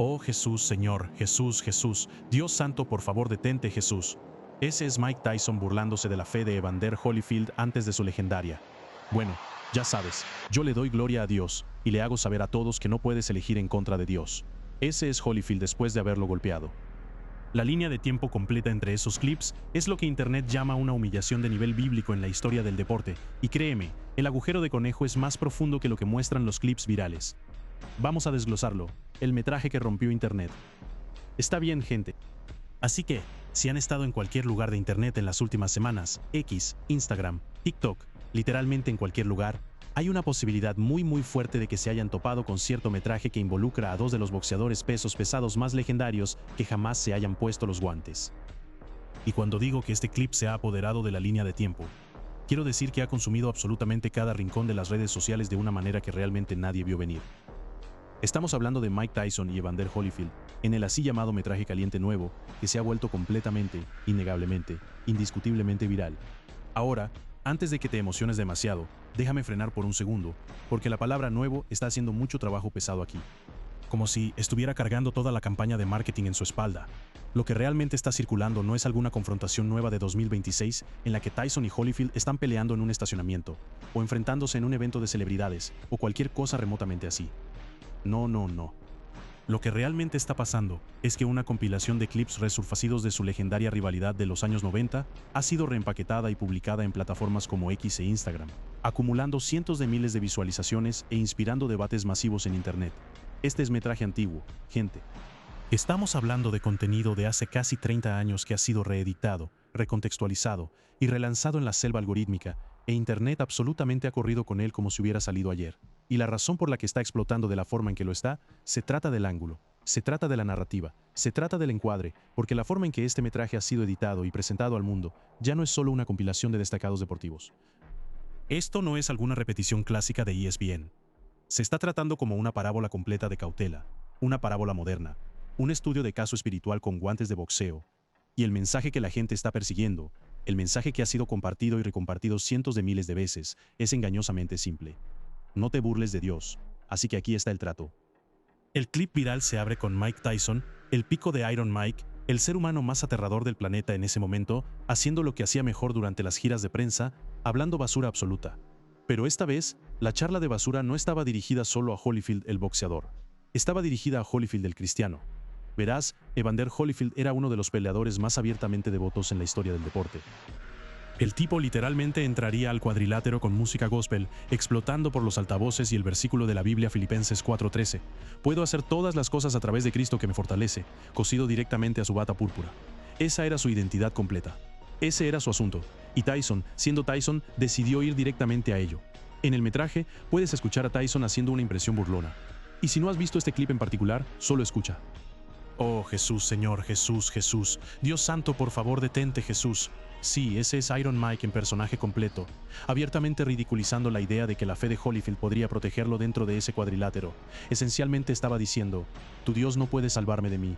Oh Jesús, Señor, Jesús, Jesús, Dios santo, por favor detente, Jesús. Ese es Mike Tyson burlándose de la fe de Evander Holyfield antes de su legendaria. Bueno, ya sabes, yo le doy gloria a Dios, y le hago saber a todos que no puedes elegir en contra de Dios. Ese es Holyfield después de haberlo golpeado. La línea de tiempo completa entre esos clips es lo que Internet llama una humillación de nivel bíblico en la historia del deporte, y créeme, el agujero de conejo es más profundo que lo que muestran los clips virales. Vamos a desglosarlo, el metraje que rompió Internet. Está bien, gente. Así que, si han estado en cualquier lugar de Internet en las últimas semanas, X, Instagram, TikTok, literalmente en cualquier lugar, hay una posibilidad muy fuerte de que se hayan topado con cierto metraje que involucra a dos de los boxeadores pesos pesados más legendarios que jamás se hayan puesto los guantes. Y cuando digo que este clip se ha apoderado de la línea de tiempo, quiero decir que ha consumido absolutamente cada rincón de las redes sociales de una manera que realmente nadie vio venir. Estamos hablando de Mike Tyson y Evander Holyfield en el así llamado metraje caliente nuevo que se ha vuelto completamente, innegablemente, indiscutiblemente viral. Ahora, antes de que te emociones demasiado, déjame frenar por un segundo, porque la palabra nuevo está haciendo mucho trabajo pesado aquí. Como si estuviera cargando toda la campaña de marketing en su espalda. Lo que realmente está circulando no es alguna confrontación nueva de 2026 en la que Tyson y Holyfield están peleando en un estacionamiento, o enfrentándose en un evento de celebridades, o cualquier cosa remotamente así. No. Lo que realmente está pasando es que una compilación de clips resurfacidos de su legendaria rivalidad de los años 90 ha sido reempaquetada y publicada en plataformas como X e Instagram, acumulando cientos de miles de visualizaciones e inspirando debates masivos en Internet. Este es metraje antiguo, gente. Estamos hablando de contenido de hace casi 30 años que ha sido reeditado, recontextualizado y relanzado en la selva algorítmica, e Internet absolutamente ha corrido con él como si hubiera salido ayer. Y la razón por la que está explotando de la forma en que lo está, se trata del ángulo, se trata de la narrativa, se trata del encuadre, porque la forma en que este metraje ha sido editado y presentado al mundo ya no es solo una compilación de destacados deportivos. Esto no es alguna repetición clásica de ESPN. Se está tratando como una parábola completa de cautela, una parábola moderna, un estudio de caso espiritual con guantes de boxeo, y el mensaje que la gente está persiguiendo, el mensaje que ha sido compartido y recompartido cientos de miles de veces, es engañosamente simple. No te burles de Dios, así que aquí está el trato. El clip viral se abre con Mike Tyson, el pico de Iron Mike, el ser humano más aterrador del planeta en ese momento, haciendo lo que hacía mejor durante las giras de prensa, hablando basura absoluta. Pero esta vez, la charla de basura no estaba dirigida solo a Holyfield el boxeador. Estaba dirigida a Holyfield el cristiano. Verás, Evander Holyfield era uno de los peleadores más abiertamente devotos en la historia del deporte. El tipo literalmente entraría al cuadrilátero con música gospel, explotando por los altavoces y el versículo de la Biblia Filipenses 4:13. Puedo hacer todas las cosas a través de Cristo que me fortalece, cosido directamente a su bata púrpura. Esa era su identidad completa. Ese era su asunto. Y Tyson, siendo Tyson, decidió ir directamente a ello. En el metraje, puedes escuchar a Tyson haciendo una impresión burlona. Y si no has visto este clip en particular, solo escucha. Oh Jesús, Señor, Jesús, Jesús, Dios santo, por favor detente, Jesús. Sí, ese es Iron Mike en personaje completo, abiertamente ridiculizando la idea de que la fe de Holyfield podría protegerlo dentro de ese cuadrilátero. Esencialmente estaba diciendo, tu Dios no puede salvarme de mí.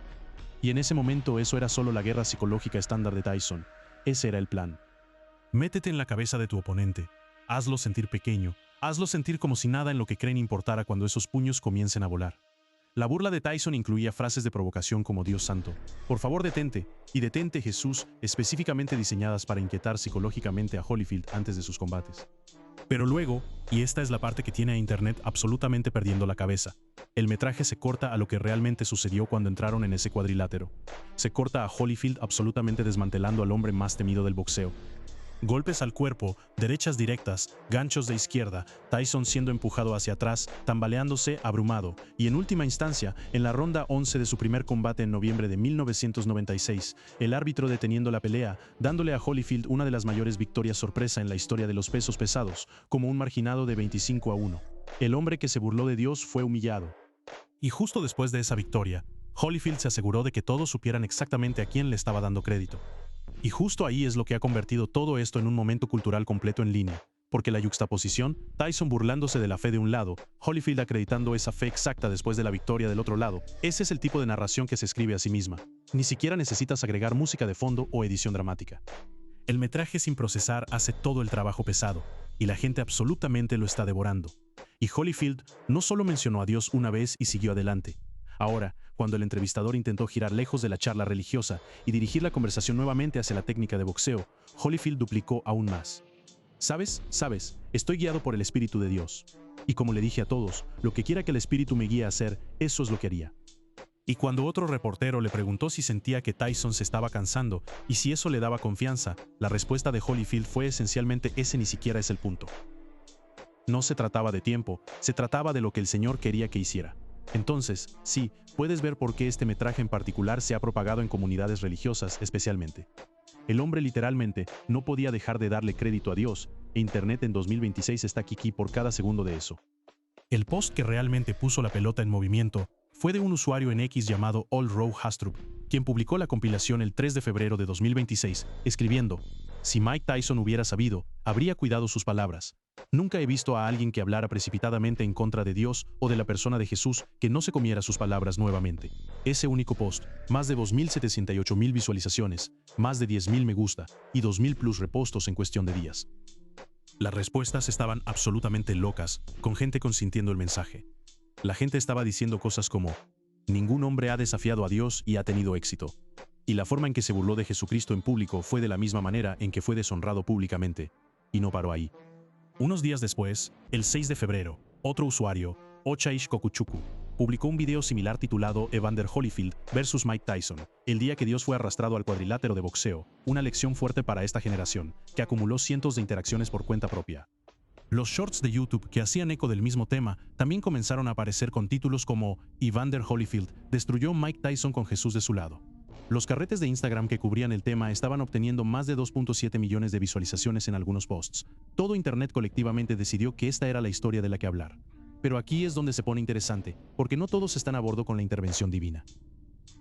Y en ese momento eso era solo la guerra psicológica estándar de Tyson. Ese era el plan. Métete en la cabeza de tu oponente, hazlo sentir pequeño, hazlo sentir como si nada en lo que creen importara cuando esos puños comiencen a volar. La burla de Tyson incluía frases de provocación como Dios santo, por favor detente, y detente Jesús, específicamente diseñadas para inquietar psicológicamente a Holyfield antes de sus combates. Pero luego, y esta es la parte que tiene a Internet absolutamente perdiendo la cabeza, el metraje se corta a lo que realmente sucedió cuando entraron en ese cuadrilátero. Se corta a Holyfield absolutamente desmantelando al hombre más temido del boxeo. Golpes al cuerpo, derechas directas, ganchos de izquierda, Tyson siendo empujado hacia atrás, tambaleándose, abrumado, y en última instancia, en la ronda 11 de su primer combate en noviembre de 1996, el árbitro deteniendo la pelea, dándole a Holyfield una de las mayores victorias sorpresa en la historia de los pesos pesados, como un marginado de 25-1. El hombre que se burló de Dios fue humillado. Y justo después de esa victoria, Holyfield se aseguró de que todos supieran exactamente a quién le estaba dando crédito. Y justo ahí es lo que ha convertido todo esto en un momento cultural completo en línea, porque la yuxtaposición, Tyson burlándose de la fe de un lado, Holyfield acreditando esa fe exacta después de la victoria del otro lado, ese es el tipo de narración que se escribe a sí misma. Ni siquiera necesitas agregar música de fondo o edición dramática. El metraje sin procesar hace todo el trabajo pesado, y la gente absolutamente lo está devorando. Y Holyfield no solo mencionó a Dios una vez y siguió adelante. Ahora, cuando el entrevistador intentó girar lejos de la charla religiosa y dirigir la conversación nuevamente hacia la técnica de boxeo, Holyfield duplicó aún más. ¿Sabes? Estoy guiado por el Espíritu de Dios. Y como le dije a todos, lo que quiera que el Espíritu me guíe a hacer, eso es lo que haría. Y cuando otro reportero le preguntó si sentía que Tyson se estaba cansando y si eso le daba confianza, la respuesta de Holyfield fue esencialmente: ese ni siquiera es el punto. No se trataba de tiempo, se trataba de lo que el Señor quería que hiciera. Entonces, sí, puedes ver por qué este metraje en particular se ha propagado en comunidades religiosas especialmente. El hombre literalmente no podía dejar de darle crédito a Dios, e Internet en 2026 está aquí por cada segundo de eso. El post que realmente puso la pelota en movimiento fue de un usuario en X llamado All Row Hastrup, quien publicó la compilación el 3 de febrero de 2026, escribiendo: si Mike Tyson hubiera sabido, habría cuidado sus palabras. Nunca he visto a alguien que hablara precipitadamente en contra de Dios o de la persona de Jesús que no se comiera sus palabras nuevamente. Ese único post, más de 2.078.000 visualizaciones, más de 10.000 me gusta y 2.000 plus repostos en cuestión de días. Las respuestas estaban absolutamente locas, con gente consintiendo el mensaje. La gente estaba diciendo cosas como: ningún hombre ha desafiado a Dios y ha tenido éxito. Y la forma en que se burló de Jesucristo en público fue de la misma manera en que fue deshonrado públicamente. Y no paró ahí. Unos días después, el 6 de febrero, otro usuario, Ochaish Kokuchuku, publicó un video similar titulado Evander Holyfield vs Mike Tyson, el día que Dios fue arrastrado al cuadrilátero de boxeo, una lección fuerte para esta generación, que acumuló cientos de interacciones por cuenta propia. Los shorts de YouTube que hacían eco del mismo tema también comenzaron a aparecer con títulos como Evander Holyfield destruyó Mike Tyson con Jesús de su lado. Los carretes de Instagram que cubrían el tema estaban obteniendo más de 2.7 millones de visualizaciones en algunos posts. Todo Internet colectivamente decidió que esta era la historia de la que hablar. Pero aquí es donde se pone interesante, porque no todos están a bordo con la intervención divina.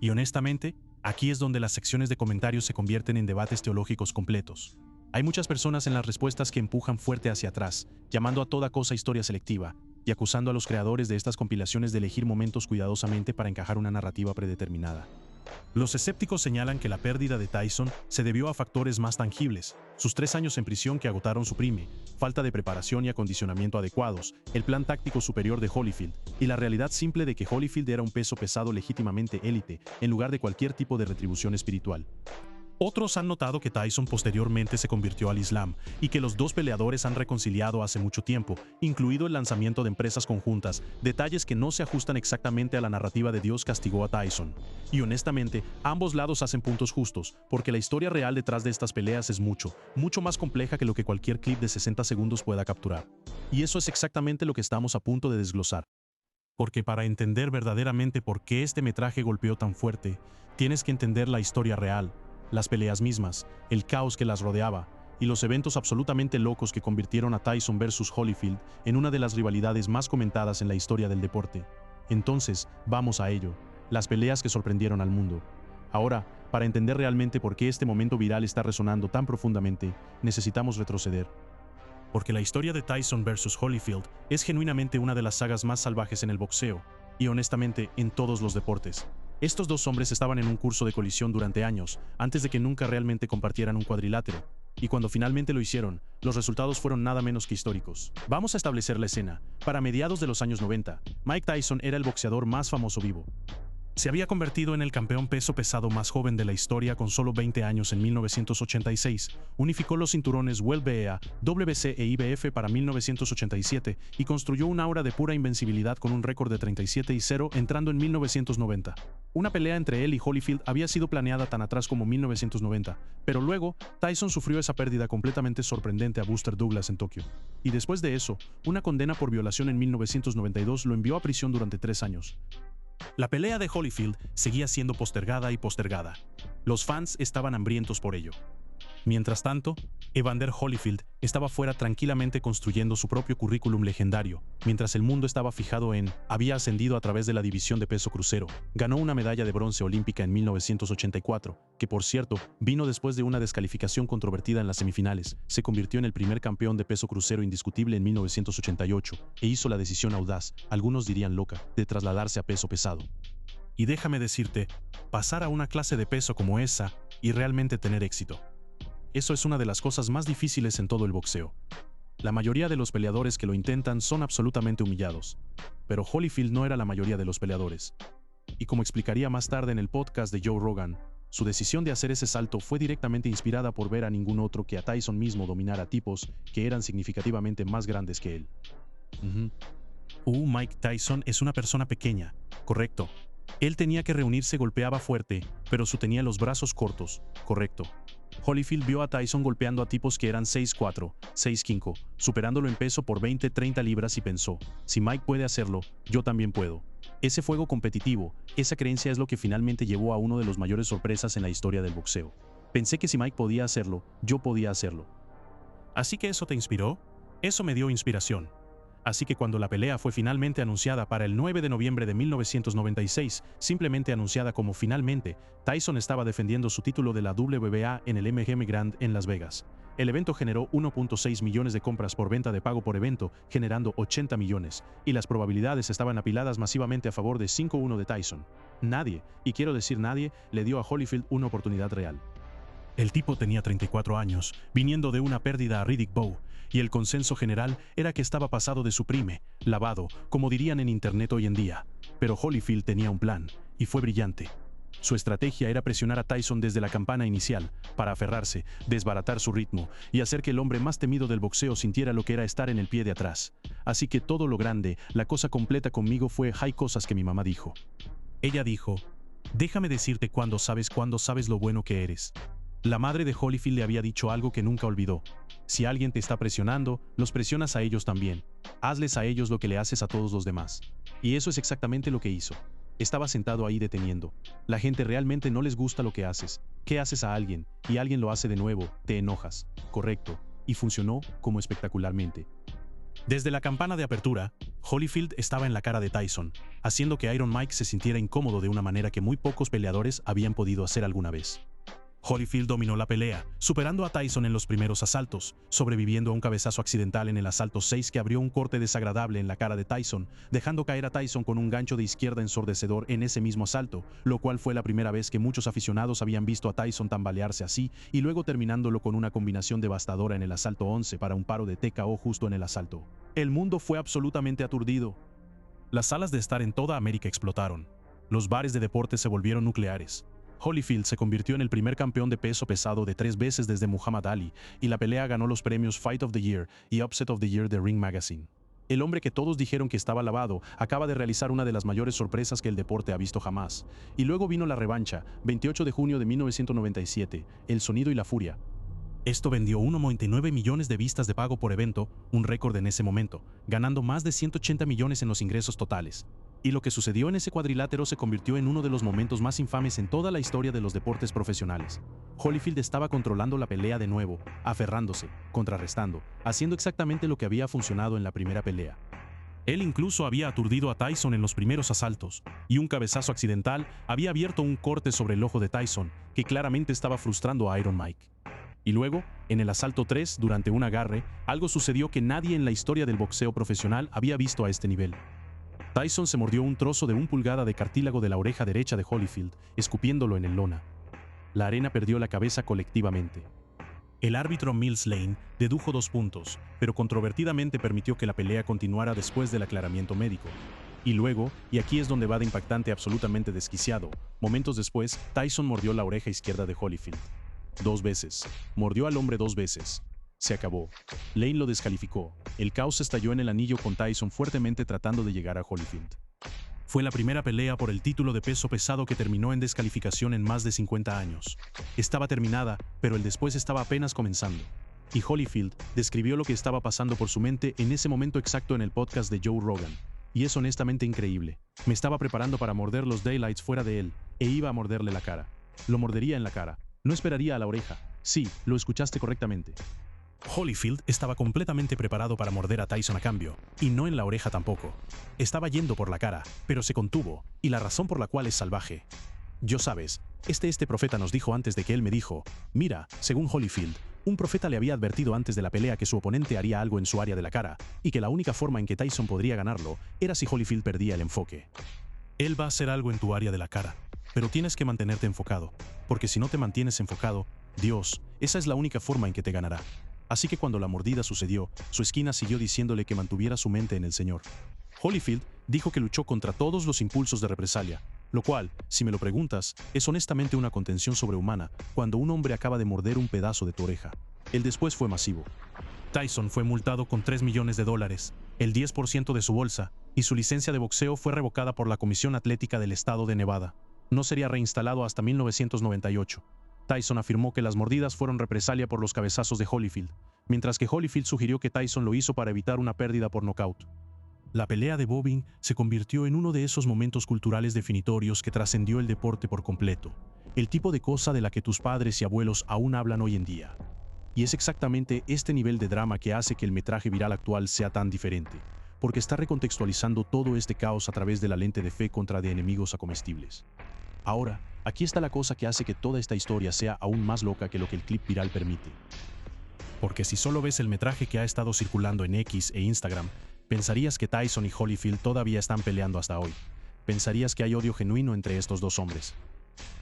Y honestamente, aquí es donde las secciones de comentarios se convierten en debates teológicos completos. Hay muchas personas en las respuestas que empujan fuerte hacia atrás, llamando a toda cosa historia selectiva, y acusando a los creadores de estas compilaciones de elegir momentos cuidadosamente para encajar una narrativa predeterminada. Los escépticos señalan que la pérdida de Tyson se debió a factores más tangibles: sus 3 años en prisión que agotaron su prime, falta de preparación y acondicionamiento adecuados, el plan táctico superior de Holyfield, y la realidad simple de que Holyfield era un peso pesado legítimamente élite, en lugar de cualquier tipo de retribución espiritual. Otros han notado que Tyson posteriormente se convirtió al Islam y que los dos peleadores han reconciliado hace mucho tiempo, incluido el lanzamiento de empresas conjuntas, detalles que no se ajustan exactamente a la narrativa de Dios castigó a Tyson. Y honestamente, ambos lados hacen puntos justos, porque la historia real detrás de estas peleas es mucho más compleja que lo que cualquier clip de 60 segundos pueda capturar. Y eso es exactamente lo que estamos a punto de desglosar. Porque para entender verdaderamente por qué este metraje golpeó tan fuerte, tienes que entender la historia real, las peleas mismas, el caos que las rodeaba, y los eventos absolutamente locos que convirtieron a Tyson vs Holyfield en una de las rivalidades más comentadas en la historia del deporte. Entonces, vamos a ello, las peleas que sorprendieron al mundo. Ahora, para entender realmente por qué este momento viral está resonando tan profundamente, necesitamos retroceder. Porque la historia de Tyson vs Holyfield es genuinamente una de las sagas más salvajes en el boxeo, y honestamente en todos los deportes. Estos dos hombres estaban en un curso de colisión durante años, antes de que nunca realmente compartieran un cuadrilátero. Y cuando finalmente lo hicieron, los resultados fueron nada menos que históricos. Vamos a establecer la escena. Para mediados de los años 90, Mike Tyson era el boxeador más famoso vivo. Se había convertido en el campeón peso pesado más joven de la historia con solo 20 años en 1986, unificó los cinturones WBA, WBC e IBF para 1987 y construyó un aura de pura invencibilidad con un récord de 37-0 entrando en 1990. Una pelea entre él y Holyfield había sido planeada tan atrás como 1990, pero luego Tyson sufrió esa pérdida completamente sorprendente a Buster Douglas en Tokio. Y después de eso, una condena por violación en 1992 lo envió a prisión durante 3 años. La pelea de Holyfield seguía siendo postergada y postergada. Los fans estaban hambrientos por ello. Mientras tanto, Evander Holyfield estaba fuera tranquilamente construyendo su propio currículum legendario, mientras el mundo estaba fijado en: había ascendido a través de la división de peso crucero, ganó una medalla de bronce olímpica en 1984, que por cierto, vino después de una descalificación controvertida en las semifinales, se convirtió en el primer campeón de peso crucero indiscutible en 1988, e hizo la decisión audaz, algunos dirían loca, de trasladarse a peso pesado. Y déjame decirte, pasar a una clase de peso como esa y realmente tener éxito. Eso es una de las cosas más difíciles en todo el boxeo. La mayoría de los peleadores que lo intentan son absolutamente humillados. Pero Holyfield no era la mayoría de los peleadores. y como explicaría más tarde en el podcast de Joe Rogan, su decisión de hacer ese salto fue directamente inspirada por ver a ningún otro que a Tyson mismo dominar a tipos que eran significativamente más grandes que él. Mike Tyson es una persona pequeña, correcto. Él tenía que reunirse, golpeaba fuerte, pero tenía los brazos cortos, correcto. Holyfield vio a Tyson golpeando a tipos que eran 6'4", 6'5", superándolo en peso por 20-30 libras y pensó, si Mike puede hacerlo, yo también puedo. Ese fuego competitivo, esa creencia es lo que finalmente llevó a uno de los mayores sorpresas en la historia del boxeo. Pensé que si Mike podía hacerlo, yo podía hacerlo. Así que eso te inspiró, eso me dio inspiración. Así que cuando la pelea fue finalmente anunciada para el 9 de noviembre de 1996, simplemente anunciada como finalmente, Tyson estaba defendiendo su título de la WBA en el MGM Grand en Las Vegas. El evento generó 1.6 millones de compras por venta de pago por evento, generando 80 millones, y las probabilidades estaban apiladas masivamente a favor de 5-1 de Tyson. Nadie, y quiero decir nadie, le dio a Holyfield una oportunidad real. El tipo tenía 34 años, viniendo de una pérdida a Riddick Bowe, y el consenso general era que estaba pasado de su prime, lavado, como dirían en internet hoy en día. Pero Holyfield tenía un plan, y fue brillante. Su estrategia era presionar a Tyson desde la campana inicial, para aferrarse, desbaratar su ritmo, y hacer que el hombre más temido del boxeo sintiera lo que era estar en el pie de atrás. Así que todo lo grande, la cosa completa conmigo fue hay cosas que mi mamá dijo. Ella dijo, déjame decirte cuando sabes lo bueno que eres. La madre de Holyfield le había dicho algo que nunca olvidó. Si alguien te está presionando, los presionas a ellos también. Hazles a ellos lo que le haces a todos los demás. Y eso es exactamente lo que hizo. Estaba sentado ahí deteniendo. La gente realmente no les gusta lo que haces. ¿Qué haces a alguien? Y alguien lo hace de nuevo, te enojas. Correcto. Y funcionó como espectacularmente. Desde la campana de apertura, Holyfield estaba en la cara de Tyson, haciendo que Iron Mike se sintiera incómodo de una manera que muy pocos peleadores habían podido hacer alguna vez. Holyfield dominó la pelea, superando a Tyson en los primeros asaltos, sobreviviendo a un cabezazo accidental en el asalto 6 que abrió un corte desagradable en la cara de Tyson, dejando caer a Tyson con un gancho de izquierda ensordecedor en ese mismo asalto, lo cual fue la primera vez que muchos aficionados habían visto a Tyson tambalearse así, y luego terminándolo con una combinación devastadora en el asalto 11 para un paro de TKO justo en el asalto. El mundo fue absolutamente aturdido. Las salas de estar en toda América explotaron. Los bares de deportes se volvieron nucleares. Holyfield se convirtió en el primer campeón de peso pesado de 3 veces desde Muhammad Ali, y la pelea ganó los premios Fight of the Year y Upset of the Year de Ring Magazine. El hombre que todos dijeron que estaba lavado acaba de realizar una de las mayores sorpresas que el deporte ha visto jamás. Y luego vino la revancha, 28 de junio de 1997, El Sonido y la Furia. Esto vendió 1,99 millones de vistas de pago por evento, un récord en ese momento, ganando más de 180 millones en los ingresos totales. Y lo que sucedió en ese cuadrilátero se convirtió en uno de los momentos más infames en toda la historia de los deportes profesionales. Holyfield estaba controlando la pelea de nuevo, aferrándose, contrarrestando, haciendo exactamente lo que había funcionado en la primera pelea. Él incluso había aturdido a Tyson en los primeros asaltos, y un cabezazo accidental había abierto un corte sobre el ojo de Tyson, que claramente estaba frustrando a Iron Mike. Y luego, en el asalto 3, durante un agarre, algo sucedió que nadie en la historia del boxeo profesional había visto a este nivel. Tyson se mordió un trozo de 1 pulgada de cartílago de la oreja derecha de Holyfield, escupiéndolo en el lona. La arena perdió la cabeza colectivamente. El árbitro Mills Lane dedujo 2 puntos, pero controvertidamente permitió que la pelea continuara después del aclaramiento médico. Y luego, y aquí es donde va de impactante absolutamente desquiciado, momentos después, Tyson mordió la oreja izquierda de Holyfield. 2 veces. Mordió al hombre 2 veces. Se acabó. Lane lo descalificó. El caos estalló en el anillo con Tyson fuertemente tratando de llegar a Holyfield. Fue la primera pelea por el título de peso pesado que terminó en descalificación en más de 50 años. Estaba terminada, pero el después estaba apenas comenzando. Y Holyfield describió lo que estaba pasando por su mente en ese momento exacto en el podcast de Joe Rogan. Y es honestamente increíble. Me estaba preparando para morder los daylights fuera de él, e iba a morderle la cara. Lo mordería en la cara. No esperaría a la oreja. Sí, lo escuchaste correctamente. Holyfield estaba completamente preparado para morder a Tyson a cambio, y no en la oreja tampoco. Estaba yendo por la cara, pero se contuvo, y la razón por la cual es salvaje. Yo sabes, este profeta nos dijo antes de que él me dijo, mira, según Holyfield, un profeta le había advertido antes de la pelea que su oponente haría algo en su área de la cara, y que la única forma en que Tyson podría ganarlo era si Holyfield perdía el enfoque. Él va a hacer algo en tu área de la cara, pero tienes que mantenerte enfocado, porque si no te mantienes enfocado, Dios, esa es la única forma en que te ganará. Así que cuando la mordida sucedió, su esquina siguió diciéndole que mantuviera su mente en el Señor. Holyfield dijo que luchó contra todos los impulsos de represalia, Lo cual, si me lo preguntas, es honestamente una contención sobrehumana cuando un hombre acaba de morder un pedazo de tu oreja. El después fue masivo. Tyson fue multado con $3 millones, el 10% de su bolsa, y su licencia de boxeo fue revocada por la Comisión Atlética del Estado de Nevada. No sería reinstalado hasta 1998. Tyson afirmó que las mordidas fueron represalia por los cabezazos de Holyfield, mientras que Holyfield sugirió que Tyson lo hizo para evitar una pérdida por nocaut. La pelea de boxing se convirtió en uno de esos momentos culturales definitorios que trascendió el deporte por completo, el tipo de cosa de la que tus padres y abuelos aún hablan hoy en día. Y es exactamente este nivel de drama que hace que el metraje viral actual sea tan diferente, porque está recontextualizando todo este caos a través de la lente de fe contra de enemigos a comestibles. Ahora, aquí está la cosa que hace que toda esta historia sea aún más loca que lo que el clip viral permite. Porque si solo ves el metraje que ha estado circulando en X e Instagram, pensarías que Tyson y Holyfield todavía están peleando hasta hoy. Pensarías que hay odio genuino entre estos dos hombres.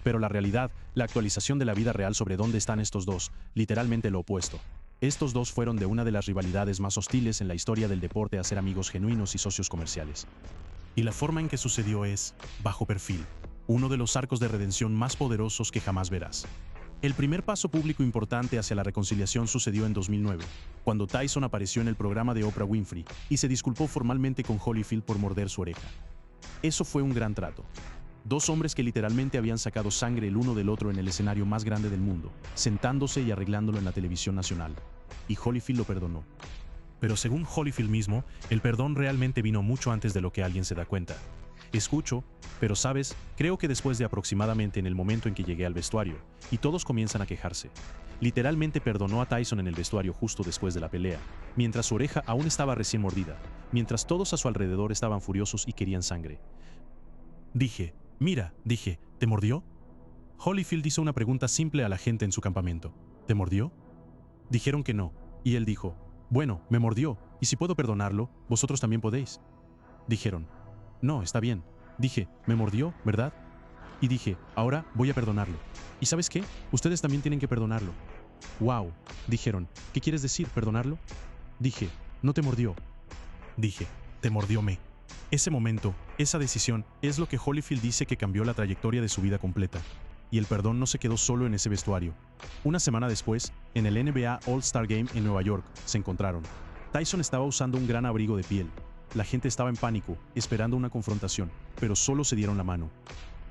Pero la realidad, la actualización de la vida real sobre dónde están estos dos, literalmente lo opuesto. Estos dos fueron de una de las rivalidades más hostiles en la historia del deporte a ser amigos genuinos y socios comerciales. Y la forma en que sucedió es, bajo perfil, uno de los arcos de redención más poderosos que jamás verás. El primer paso público importante hacia la reconciliación sucedió en 2009, cuando Tyson apareció en el programa de Oprah Winfrey y se disculpó formalmente con Holyfield por morder su oreja. Eso fue un gran trato. Dos hombres que literalmente habían sacado sangre el uno del otro en el escenario más grande del mundo, sentándose y arreglándolo en la televisión nacional. Y Holyfield lo perdonó. Pero según Holyfield mismo, el perdón realmente vino mucho antes de lo que alguien se da cuenta. Escucho, pero sabes, creo que después de aproximadamente en el momento en que llegué al vestuario, y todos comienzan a quejarse. Literalmente perdonó a Tyson en el vestuario justo después de la pelea, mientras su oreja aún estaba recién mordida, mientras todos a su alrededor estaban furiosos y querían sangre. Dije, ¿te mordió? Holyfield hizo una pregunta simple a la gente en su campamento. ¿Te mordió? Dijeron que no, y él dijo, bueno, me mordió, y si puedo perdonarlo, vosotros también podéis. Dijeron, no, está bien. Dije, me mordió, ¿verdad? Y dije, ahora voy a perdonarlo. ¿Y sabes qué? Ustedes también tienen que perdonarlo. Wow, dijeron, ¿qué quieres decir, perdonarlo? Dije, no te mordió. Dije, te mordióme. Ese momento, esa decisión, es lo que Holyfield dice que cambió la trayectoria de su vida completa. Y el perdón no se quedó solo en ese vestuario. Una semana después, en el NBA All-Star Game en Nueva York, se encontraron. Tyson estaba usando un gran abrigo de piel. La gente estaba en pánico, esperando una confrontación, pero solo se dieron la mano.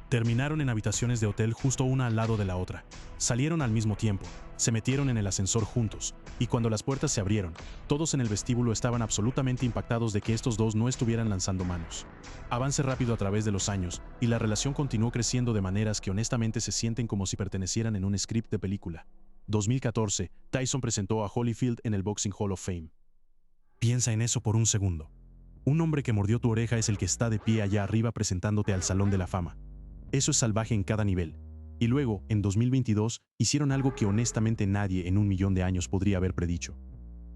Terminaron en habitaciones de hotel justo una al lado de la otra. Salieron al mismo tiempo, se metieron en el ascensor juntos, y cuando las puertas se abrieron, todos en el vestíbulo estaban absolutamente impactados de que estos dos no estuvieran lanzando manos. Avance rápido a través de los años, y la relación continuó creciendo de maneras que honestamente se sienten como si pertenecieran en un script de película. 2014, Tyson presentó a Holyfield en el Boxing Hall of Fame. Piensa en eso por un segundo. Un hombre que mordió tu oreja es el que está de pie allá arriba presentándote al Salón de la Fama. Eso es salvaje en cada nivel. Y luego, en 2022, hicieron algo que honestamente nadie en 1.000.000 de años podría haber predicho.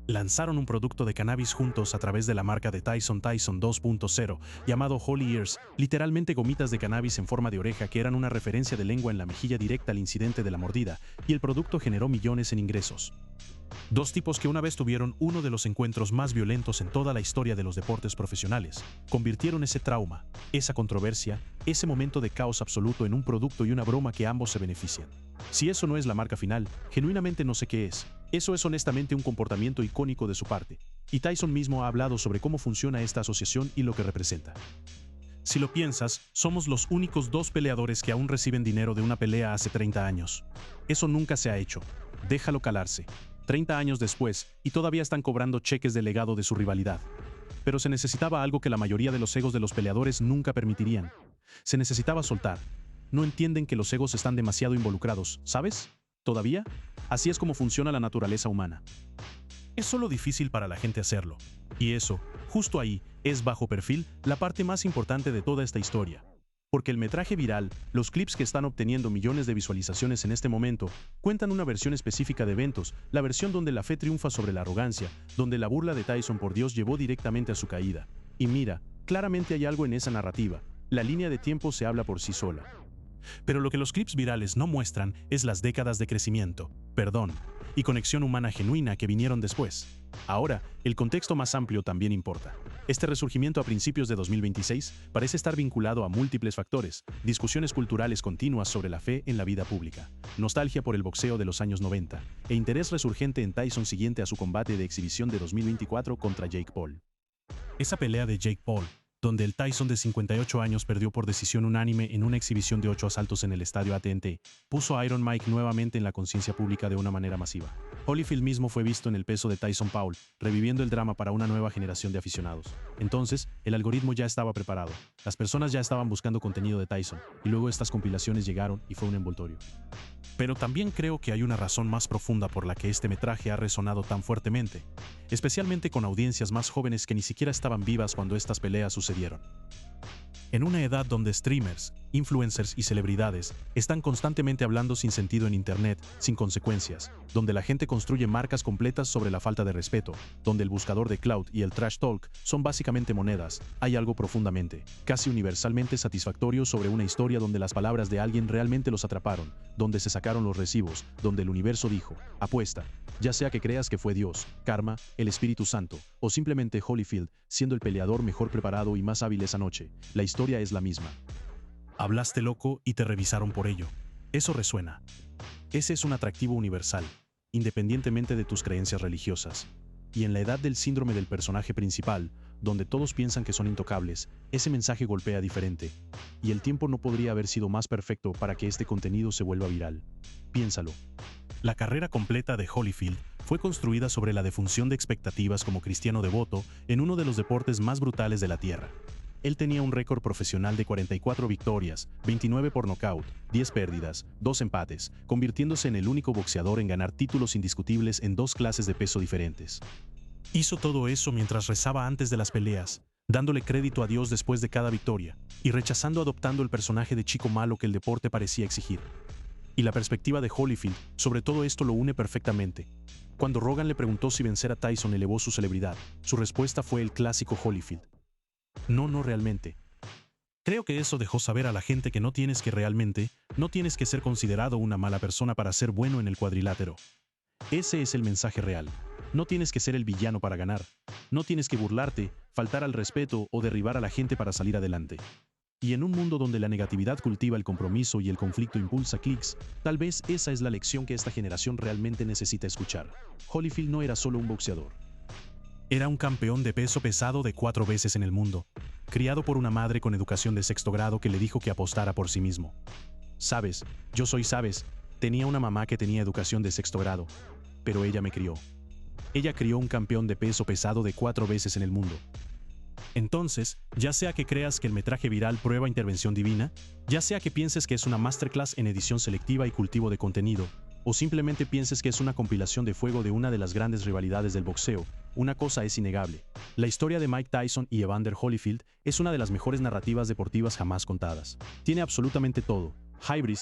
Lanzaron un producto de cannabis juntos a través de la marca de Tyson 2.0, llamado Holy Ears, literalmente gomitas de cannabis en forma de oreja que eran una referencia de lengua en la mejilla directa al incidente de la mordida, y el producto generó millones en ingresos. Dos tipos que una vez tuvieron uno de los encuentros más violentos en toda la historia de los deportes profesionales, convirtieron ese trauma, esa controversia, ese momento de caos absoluto en un producto y una broma que ambos se benefician. Si eso no es la marca final, genuinamente no sé qué es. Eso es honestamente un comportamiento icónico de su parte. Y Tyson mismo ha hablado sobre cómo funciona esta asociación y lo que representa. Si lo piensas, somos los únicos dos peleadores que aún reciben dinero de una pelea hace 30 años. Eso nunca se ha hecho. Déjalo calarse. 30 años después, y todavía están cobrando cheques de legado de su rivalidad. Pero se necesitaba algo que la mayoría de los egos de los peleadores nunca permitirían. Se necesitaba soltar. No entienden que los egos están demasiado involucrados, ¿sabes? ¿Todavía? Así es como funciona la naturaleza humana. Es solo difícil para la gente hacerlo. Y eso, justo ahí, es bajo perfil la parte más importante de toda esta historia. Porque el metraje viral, los clips que están obteniendo millones de visualizaciones en este momento, cuentan una versión específica de eventos, la versión donde la fe triunfa sobre la arrogancia, donde la burla de Tyson por Dios llevó directamente a su caída. Y mira, claramente hay algo en esa narrativa. La línea de tiempo se habla por sí sola. Pero lo que los clips virales no muestran es las décadas de crecimiento, perdón, y conexión humana genuina que vinieron después. Ahora, el contexto más amplio también importa. Este resurgimiento a principios de 2026 parece estar vinculado a múltiples factores: discusiones culturales continuas sobre la fe en la vida pública, nostalgia por el boxeo de los años 90, e interés resurgente en Tyson siguiente a su combate de exhibición de 2024 contra Jake Paul. Esa pelea de Jake Paul, donde el Tyson de 58 años perdió por decisión unánime en una exhibición de 8 asaltos en el estadio AT&T, puso a Iron Mike nuevamente en la conciencia pública de una manera masiva. Holyfield mismo fue visto en el peso de Tyson Paul, reviviendo el drama para una nueva generación de aficionados. Entonces, el algoritmo ya estaba preparado. Las personas ya estaban buscando contenido de Tyson, y luego estas compilaciones llegaron y fue un envoltorio. Pero también creo que hay una razón más profunda por la que este metraje ha resonado tan fuertemente, especialmente con audiencias más jóvenes que ni siquiera estaban vivas cuando estas peleas sucedieron. En una edad donde streamers, influencers y celebridades están constantemente hablando sin sentido en internet, sin consecuencias, donde la gente construye marcas completas sobre la falta de respeto, donde el buscador de clout y el trash talk son básicamente monedas, hay algo profundamente, casi universalmente satisfactorio sobre una historia donde las palabras de alguien realmente los atraparon, donde se sacaron los recibos, donde el universo dijo: apuesta. Ya sea que creas que fue Dios, Karma, el Espíritu Santo, o simplemente Holyfield, siendo el peleador mejor preparado y más hábil esa noche, la historia es la misma. Hablaste loco y te revisaron por ello. Eso resuena. Ese es un atractivo universal, independientemente de tus creencias religiosas. Y en la edad del síndrome del personaje principal, donde todos piensan que son intocables, ese mensaje golpea diferente. Y el tiempo no podría haber sido más perfecto para que este contenido se vuelva viral. Piénsalo. La carrera completa de Holyfield fue construida sobre la defunción de expectativas como cristiano devoto en uno de los deportes más brutales de la tierra. Él tenía un récord profesional de 44 victorias, 29 por nocaut, 10 pérdidas, 2 empates, convirtiéndose en el único boxeador en ganar títulos indiscutibles en 2 clases de peso diferentes. Hizo todo eso mientras rezaba antes de las peleas, dándole crédito a Dios después de cada victoria, y rechazando adoptando el personaje de chico malo que el deporte parecía exigir. Y la perspectiva de Holyfield sobre todo esto lo une perfectamente. Cuando Rogan le preguntó si vencer a Tyson elevó su celebridad, su respuesta fue el clásico Holyfield: no realmente. Creo que eso dejó saber a la gente que no tienes que ser considerado una mala persona para ser bueno en el cuadrilátero. Ese es el mensaje real. No tienes que ser el villano para ganar. No tienes que burlarte, faltar al respeto o derribar a la gente para salir adelante. Y en un mundo donde la negatividad cultiva el compromiso y el conflicto impulsa clics, tal vez esa es la lección que esta generación realmente necesita escuchar. Holyfield no era solo un boxeador. Era un campeón de peso pesado de 4 veces en el mundo, criado por una madre con educación de 6º grado que le dijo que apostara por sí mismo. Sabes, tenía una mamá que tenía educación de 6º grado, pero ella me crió. Ella crió un campeón de peso pesado de 4 veces en el mundo. Entonces, ya sea que creas que el metraje viral prueba intervención divina, ya sea que pienses que es una masterclass en edición selectiva y cultivo de contenido, o simplemente pienses que es una compilación de fuego de una de las grandes rivalidades del boxeo, una cosa es innegable. La historia de Mike Tyson y Evander Holyfield es una de las mejores narrativas deportivas jamás contadas. Tiene absolutamente todo: hybris,